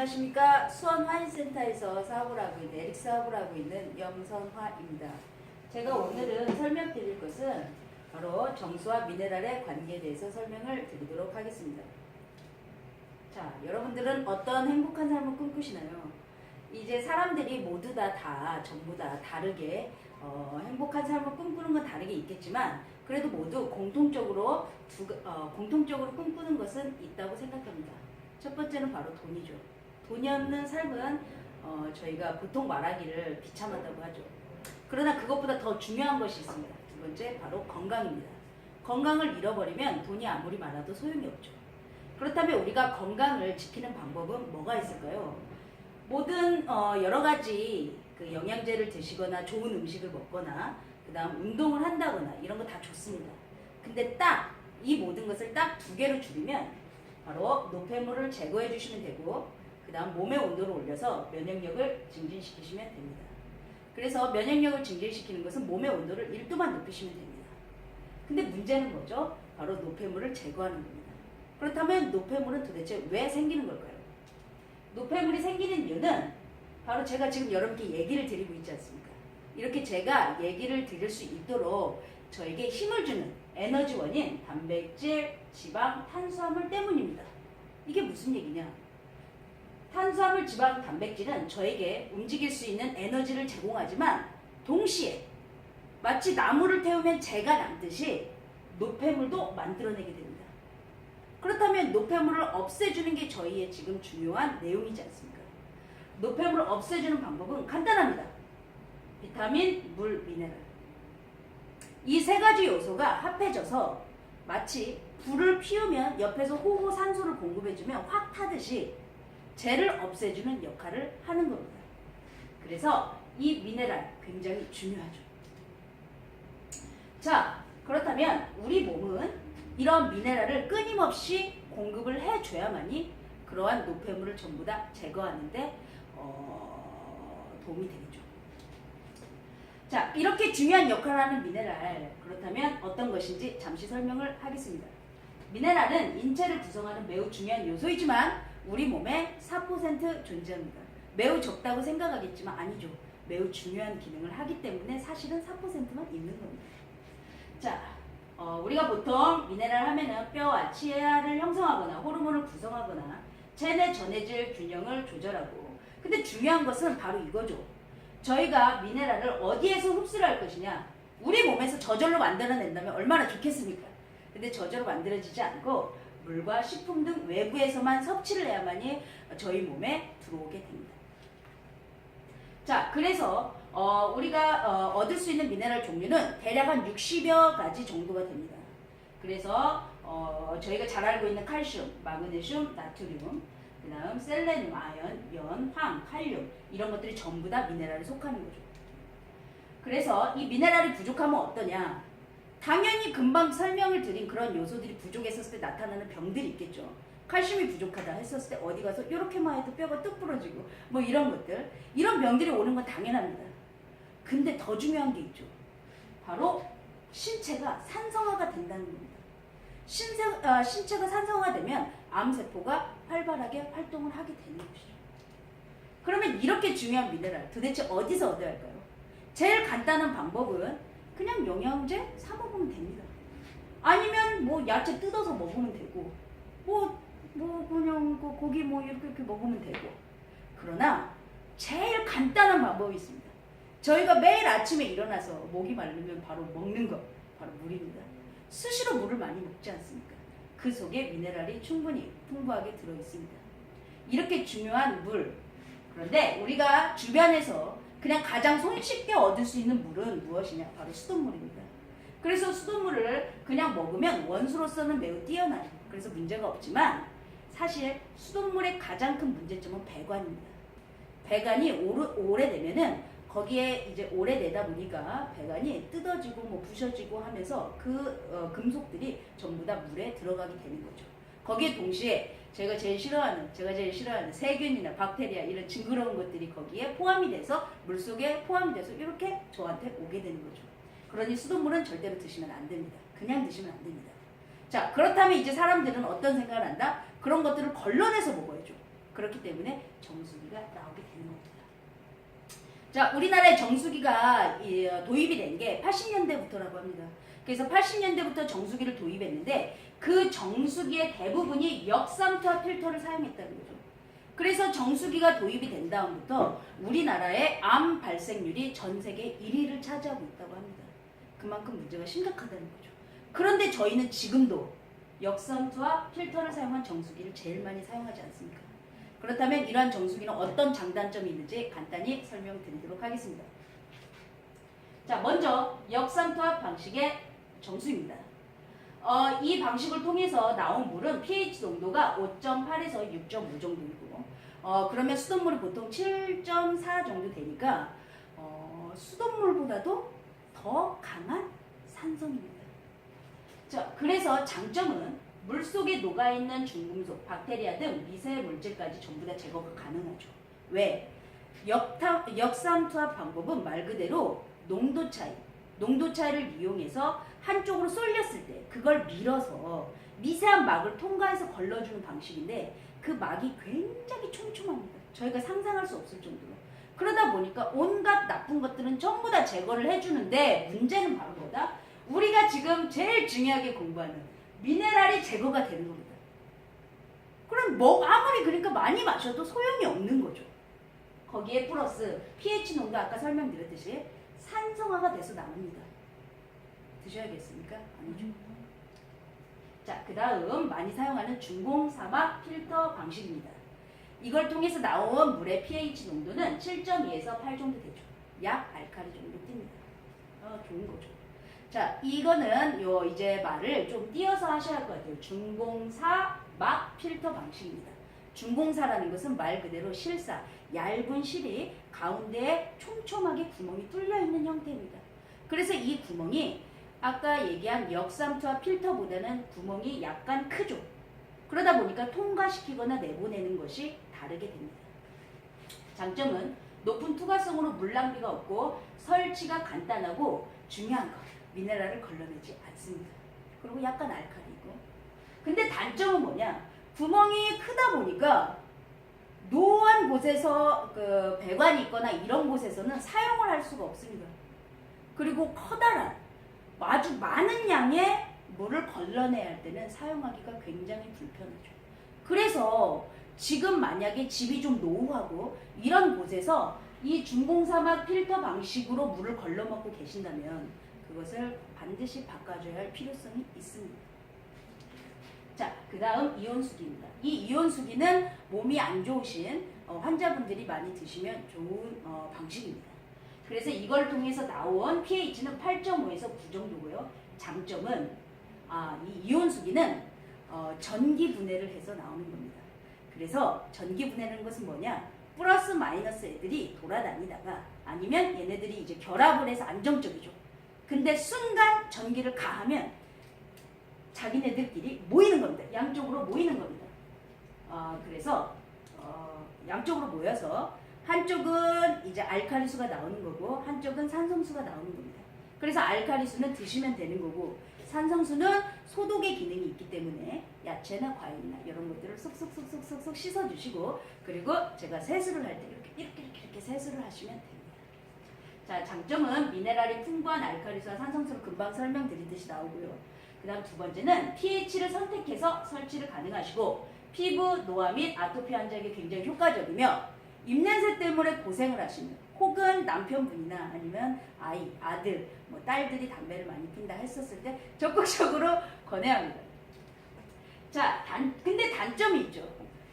안녕하십니까. 수원화인센터에서 사업을 하고 있는 에릭 사업을 하고 있는 염선화입니다. 제가 오늘은 설명드릴 것은 바로 정수와 미네랄의 관계에 대해서 설명을 드리도록 하겠습니다. 자, 여러분들은 어떤 행복한 삶을 꿈꾸시나요? 이제 사람들이 모두 다 전부 다 다르게 행복한 삶을 꿈꾸는 건 다르게 있겠지만 그래도 모두 공통적으로 꿈꾸는 것은 있다고 생각합니다. 첫 번째는 바로 돈이죠. 돈이 없는 삶은 저희가 보통 말하기를 비참하다고 하죠. 그러나 그것보다 더 중요한 것이 있습니다. 두 번째 바로 건강입니다. 건강을 잃어버리면 돈이 아무리 많아도 소용이 없죠. 그렇다면 우리가 건강을 지키는 방법은 뭐가 있을까요? 모든 여러 가지 그 영양제를 드시거나 좋은 음식을 먹거나 그 다음 운동을 한다거나 이런 거 다 좋습니다. 근데 딱 이 모든 것을 딱 두 개로 줄이면 바로 노폐물을 제거해 주시면 되고 그 다음 몸의 온도를 올려서 면역력을 증진시키시면 됩니다. 그래서 면역력을 증진시키는 것은 몸의 온도를 1도만 높이시면 됩니다. 근데 문제는 뭐죠? 바로 노폐물을 제거하는 겁니다. 그렇다면 노폐물은 도대체 왜 생기는 걸까요? 노폐물이 생기는 이유는 바로 제가 지금 여러분께 얘기를 드리고 있지 않습니까? 이렇게 제가 얘기를 드릴 수 있도록 저에게 힘을 주는 에너지원인 단백질, 지방, 탄수화물 때문입니다. 이게 무슨 얘기냐? 탄수화물, 지방, 단백질은 저에게 움직일 수 있는 에너지를 제공하지만 동시에 마치 나무를 태우면 재가 남듯이 노폐물도 만들어내게 됩니다. 그렇다면 노폐물을 없애주는 게 저희의 지금 중요한 내용이지 않습니까? 노폐물을 없애주는 방법은 간단합니다. 비타민, 물, 미네랄. 이 세 가지 요소가 합해져서 마치 불을 피우면 옆에서 호호 산소를 공급해주면 확 타듯이 재를 없애주는 역할을 하는 겁니다. 그래서 이 미네랄 굉장히 중요하죠. 자, 그렇다면 우리 몸은 이런 미네랄을 끊임없이 공급을 해줘야만이 그러한 노폐물을 전부 다 제거하는데 도움이 되겠죠. 자, 이렇게 중요한 역할을 하는 미네랄, 그렇다면 어떤 것인지 잠시 설명을 하겠습니다. 미네랄은 인체를 구성하는 매우 중요한 요소이지만 우리 몸에 4% 존재합니다. 매우 적다고 생각하겠지만 아니죠. 매우 중요한 기능을 하기 때문에 사실은 4%만 있는 겁니다. 자, 우리가 보통 미네랄 하면은 뼈와 치아를 형성하거나 호르몬을 구성하거나 체내 전해질 균형을 조절하고, 근데 중요한 것은 바로 이거죠. 저희가 미네랄을 어디에서 흡수를 할 것이냐, 우리 몸에서 저절로 만들어낸다면 얼마나 좋겠습니까? 근데 저절로 만들어지지 않고 물과 식품 등 외부에서만 섭취를 해야만이 저희 몸에 들어오게 됩니다. 자, 그래서 우리가 얻을 수 있는 미네랄 종류는 대략 한 60여 가지 정도가 됩니다. 그래서 저희가 잘 알고 있는 칼슘, 마그네슘, 나트륨, 그 다음 셀레늄, 아연, 연, 황, 칼륨 이런 것들이 전부 다 미네랄에 속하는 거죠. 그래서 이 미네랄이 부족하면 어떠냐? 당연히 금방 설명을 드린 그런 요소들이 부족했었을 때 나타나는 병들이 있겠죠. 칼슘이 부족하다 했었을 때 어디 가서 이렇게만 해도 뼈가 뚝 부러지고 뭐 이런 것들, 이런 병들이 오는 건 당연합니다. 근데 더 중요한 게 있죠. 바로 신체가 산성화가 된다는 겁니다. 신체가 산성화되면 암세포가 활발하게 활동을 하게 되는 것이죠. 그러면 이렇게 중요한 미네랄 도대체 어디서 얻어야 할까요? 제일 간단한 방법은 그냥 영양제 사 먹으면 됩니다. 아니면 뭐 야채 뜯어서 먹으면 되고 그냥 고기 이렇게 먹으면 되고. 그러나 제일 간단한 방법이 있습니다. 저희가 매일 아침에 일어나서 목이 마르면 바로 먹는 것, 바로 물입니다. 수시로 물을 많이 먹지 않습니까? 그 속에 미네랄이 충분히 풍부하게 들어있습니다. 이렇게 중요한 물, 그런데 우리가 주변에서 그냥 가장 손쉽게 얻을 수 있는 물은 무엇이냐? 바로 수돗물입니다. 그래서 수돗물을 그냥 먹으면 원수로서는 매우 뛰어나요. 그래서 문제가 없지만 사실 수돗물의 가장 큰 문제점은 배관입니다. 배관이 오래되면은 거기에 이제 오래되다 보니까 배관이 뜯어지고 부셔지고 하면서 그 금속들이 전부 다 물에 들어가게 되는 거죠. 거기에 동시에 제가 제일 싫어하는 세균이나 박테리아 이런 징그러운 것들이 거기에 포함이 돼서 물속에 포함이 돼서 이렇게 저한테 오게 되는 거죠. 그러니 수돗물은 절대로 드시면 안 됩니다. 그냥 드시면 안 됩니다. 자, 그렇다면 이제 사람들은 어떤 생각을 한다? 그런 것들을 걸러내서 먹어야죠. 그렇기 때문에 정수기가 나오게 되는 겁니다. 자, 우리나라에 정수기가 도입이 된 게 80년대부터라고 합니다. 그래서 80년대부터 정수기를 도입했는데 그 정수기의 대부분이 역삼투압 필터를 사용했다는 거죠. 그래서 정수기가 도입이 된 다음부터 우리나라의 암 발생률이 전 세계 1위를 차지하고 있다고 합니다. 그만큼 문제가 심각하다는 거죠. 그런데 저희는 지금도 역삼투압 필터를 사용한 정수기를 제일 많이 사용하지 않습니까? 그렇다면 이러한 정수기는 어떤 장단점이 있는지 간단히 설명드리도록 하겠습니다. 자, 먼저 역삼투압 방식의 정수입니다. 이 방식을 통해서 나온 물은 pH 농도가 5.8에서 6.5 정도이고 그러면 수돗물이 보통 7.4 정도 되니까 수돗물보다도 더 강한 산성입니다. 자, 그래서 장점은 물속에 녹아있는 중금속, 박테리아 등 미세 물질까지 전부 다 제거가 가능하죠. 왜? 역삼투압 방법은 말 그대로 농도 차이를 이용해서 한쪽으로 쏠렸을 때 그걸 밀어서 미세한 막을 통과해서 걸러주는 방식인데 그 막이 굉장히 촘촘합니다. 저희가 상상할 수 없을 정도로. 그러다 보니까 온갖 나쁜 것들은 전부 다 제거를 해주는데 문제는 바로 뭐다? 우리가 지금 제일 중요하게 공부하는 미네랄이 제거가 되는 겁니다. 그럼 뭐 아무리 그러니까 많이 마셔도 소용이 없는 거죠. 거기에 플러스 pH 농도 아까 설명드렸듯이 산성화가 돼서 나옵니다. 드셔야겠습니까? 아니죠. 자, 그 다음 많이 사용하는 중공사막 필터 방식입니다. 이걸 통해서 나온 물의 pH 농도는 7.2에서 8 정도 되죠. 약 알칼리 정도 띱니다. 좋은 거죠. 자, 이거는 이제 말을 좀 띄어서 하셔야 할 것 같아요. 중공사막 필터 방식입니다. 중공사라는 것은 말 그대로 실사, 얇은 실이 가운데에 촘촘하게 구멍이 뚫려 있는 형태입니다. 그래서 이 구멍이 아까 얘기한 역삼투압 필터보다는 구멍이 약간 크죠. 그러다 보니까 통과시키거나 내보내는 것이 다르게 됩니다. 장점은 높은 투과성으로 물 낭비가 없고 설치가 간단하고 중요한 것, 미네랄을 걸러내지 않습니다. 그리고 약간 알칼리고. 근데 단점은 뭐냐? 구멍이 크다 보니까 노안 곳에서 배관이 있거나 이런 곳에서는 사용을 할 수가 없습니다. 그리고 커다란 아주 많은 양의 물을 걸러내야 할 때는 사용하기가 굉장히 불편하죠. 그래서 지금 만약에 집이 좀 노후하고 이런 곳에서 이 중공사막 필터 방식으로 물을 걸러먹고 계신다면 그것을 반드시 바꿔줘야 할 필요성이 있습니다. 자, 그 다음 이온수기입니다. 이 이온수기는 몸이 안 좋으신 환자분들이 많이 드시면 좋은 방식입니다. 그래서 이걸 통해서 나온 pH는 8.5에서 9 정도고요. 장점은 이 이온수기는 전기 분해를 해서 나오는 겁니다. 그래서 전기 분해라는 것은 뭐냐? 플러스 마이너스 애들이 돌아다니다가 아니면 얘네들이 이제 결합을 해서 안정적이죠. 근데 순간 전기를 가하면 자기네들끼리 모이는 겁니다. 양쪽으로 모이는 겁니다. 그래서 양쪽으로 모여서 한쪽은 이제 알칼리수가 나오는 거고 한쪽은 산성수가 나오는 겁니다. 그래서 알칼리수는 드시면 되는 거고 산성수는 소독의 기능이 있기 때문에 야채나 과일이나 이런 것들을 쏙쏙쏙쏙쏙 씻어주시고 그리고 제가 세수를 할 때 이렇게 세수를 하시면 됩니다. 자, 장점은 미네랄이 풍부한 알칼리수와 산성수를 금방 설명드리듯이 나오고요. 그 다음 두 번째는 pH를 선택해서 설치를 가능하시고 피부 노화 및 아토피 환자에게 굉장히 효과적이며 입냄새 때문에 고생을 하시는 혹은 남편분이나 아니면 아들, 딸들이 담배를 많이 핀다 했었을 때 적극적으로 권해야 합니다. 자, 근데 단점이 있죠.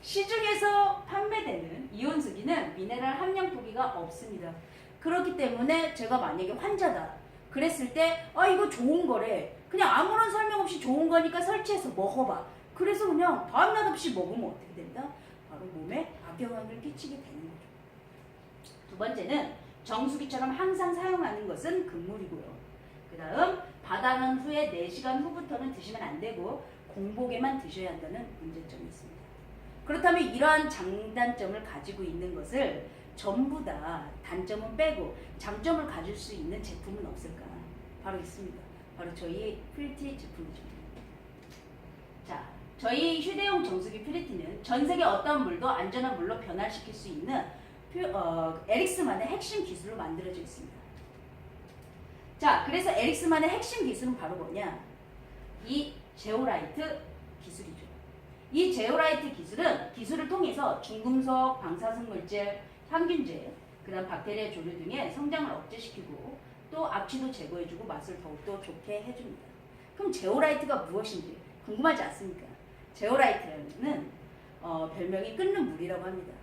시중에서 판매되는 이온수기는 미네랄 함량 표기가 없습니다. 그렇기 때문에 제가 만약에 환자다 그랬을 때 이거 좋은 거래. 그냥 아무런 설명 없이 좋은 거니까 설치해서 먹어봐. 그래서 그냥 밤낮 없이 먹으면 어떻게 된다? 바로 몸에 악영향을 끼치게 되는 거죠. 두 번째는 정수기처럼 항상 사용하는 것은 금물이고요. 그 다음 받아놓은 후에 4시간 후부터는 드시면 안 되고 공복에만 드셔야 한다는 문제점이 있습니다. 그렇다면 이러한 장단점을 가지고 있는 것을 전부 다 단점은 빼고 장점을 가질 수 있는 제품은 없을까? 바로 있습니다. 바로 저희 필티 제품이죠. 자, 저희 휴대용 정수기 퓨리티는 전 세계 어떤 물도 안전한 물로 변화시킬 수 있는 에릭스만의 핵심 기술로 만들어져 있습니다. 자, 그래서 에릭스만의 핵심 기술은 바로 뭐냐? 이 제오라이트 기술이죠. 이 제오라이트 기술을 통해서 중금속, 방사성물질, 항균제, 그다음 박테리아 조류 등의 성장을 억제시키고 또 악취도 제거해주고 맛을 더욱더 좋게 해줍니다. 그럼 제오라이트가 무엇인지 궁금하지 않습니까? 제오라이트는 별명이 끓는 물이라고 합니다.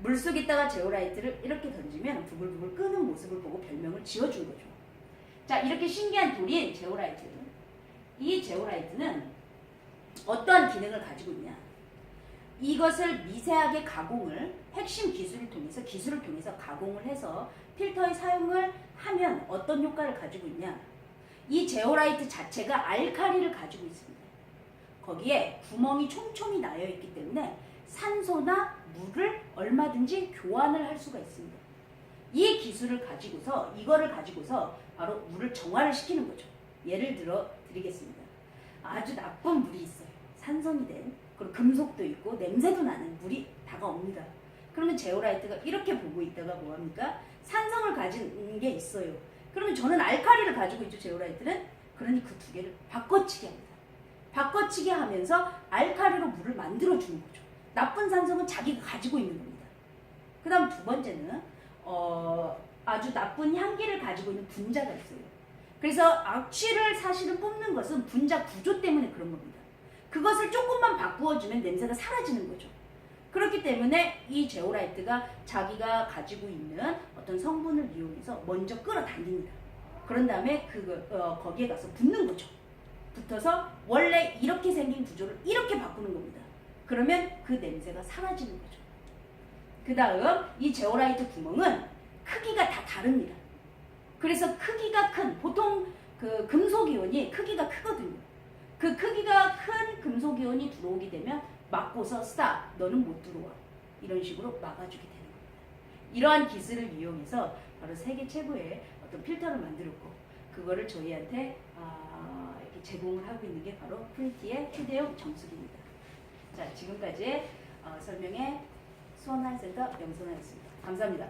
물속에다가 제오라이트를 이렇게 던지면 부글부글 끄는 모습을 보고 별명을 지어준 거죠. 자, 이렇게 신기한 돌인 제오라이트. 이 제오라이트는 어떠한 기능을 가지고 있냐? 이것을 미세하게 가공을 핵심 기술을 통해서 가공을 해서 필터에 사용을 하면 어떤 효과를 가지고 있냐? 이 제오라이트 자체가 알칼리를 가지고 있습니다. 거기에 구멍이 촘촘히 나여 있기 때문에 산소나 물을 얼마든지 교환을 할 수가 있습니다. 이 기술을 가지고서 이거를 가지고서 바로 물을 정화를 시키는 거죠. 예를 들어 드리겠습니다. 아주 나쁜 물이 있어요. 산성이 된, 그리고 금속도 있고 냄새도 나는 물이 다가옵니다. 그러면 제오라이트가 이렇게 보고 있다가 뭐합니까? 산성을 가진 게 있어요. 그러면 저는 알칼리를 가지고 있죠, 제오라이트는. 그러니 그 두 개를 바꿔치기 합니다. 바꿔치기 하면서 알칼리로 물을 만들어주는 거죠. 나쁜 산성은 자기가 가지고 있는 겁니다. 그 다음 두 번째는 아주 나쁜 향기를 가지고 있는 분자가 있어요. 그래서 악취를 사실은 뽑는 것은 분자 구조 때문에 그런 겁니다. 그것을 조금만 바꾸어주면 냄새가 사라지는 거죠. 그렇기 때문에 이 제오라이트가 자기가 가지고 있는 어떤 성분을 이용해서 먼저 끌어당깁니다. 그런 다음에 거기에 가서 붙는 거죠. 붙어서 원래 이렇게 생긴 구조를 이렇게 바꾸는 겁니다. 그러면 그 냄새가 사라지는 거죠. 그 다음 이 제오라이트 구멍은 크기가 다 다릅니다. 그래서 크기가 큰, 보통 그 금속이온이 크기가 크거든요. 그 크기가 큰 금속이온이 들어오게 되면 막고서 스탑, 너는 못 들어와. 이런 식으로 막아주게 되는 겁니다. 이러한 기술을 이용해서 바로 세계 최고의 어떤 필터를 만들었고 그거를 저희한테 이렇게 제공을 하고 있는 게 바로 퓨리티의 휴대용 정수기입니다. 자, 지금까지 설명에 수원하이센터 명선아였습니다. 감사합니다.